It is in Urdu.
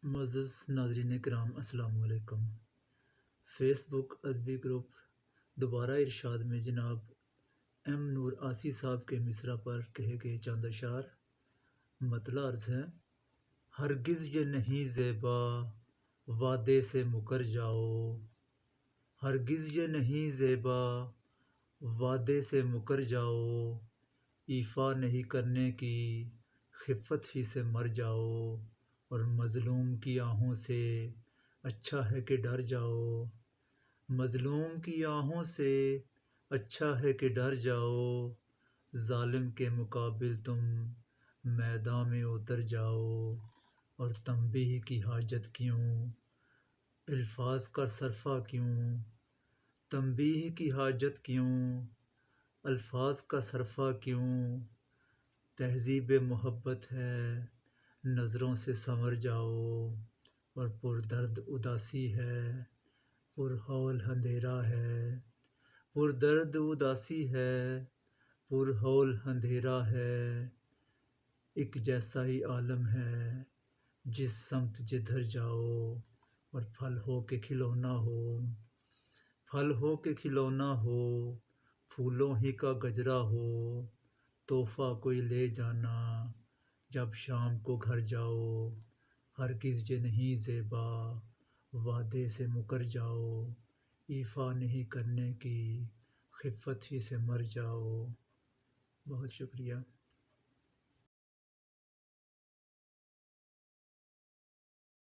معزز ناظرین کرام السلام علیکم۔ فیس بک ادبی گروپ دوبارہ ارشاد میں جناب ایم نور آسی صاحب کے مصرع پر کہے گئے چند اشعار مطلع عرض ہیں۔ ہرگز یہ نہیں زیبا وعدے سے مکر جاؤ، ہرگز یہ نہیں زیبا وعدے سے مکر جاؤ، ایفا نہیں کرنے کی خفت ہی سے مر جاؤ، اور مظلوم کی آہوں سے اچھا ہے کہ ڈر جاؤ، مظلوم کی آہوں سے اچھا ہے کہ ڈر جاؤ، ظالم کے مقابل تم میدان میں اتر جاؤ، اور تنبیہ کی حاجت کیوں الفاظ کا صرفہ کیوں، تنبیہ کی حاجت کیوں الفاظ کا صرفہ کیوں، تہذیب محبت ہے نظروں سے سنور جاؤ، اور پر درد اداسی ہے پر ہول اندھیرا ہے، پر درد اداسی ہے پر ہول اندھیرا ہے، ایک جیسا ہی عالم ہے جس سمت جدھر جاؤ، اور پھل ہو کے کھلونا ہو، پھل ہو کے کھلونا ہو، پھولوں ہی کا گجرا ہو، تحفہ کوئی لے جانا جب شام کو گھر جاؤ، ہرگز یہ نہیں زیبا وعدے سے مکر جاؤ، ایفا نہیں کرنے کی خفت ہی سے مر جاؤ۔ بہت شکریہ۔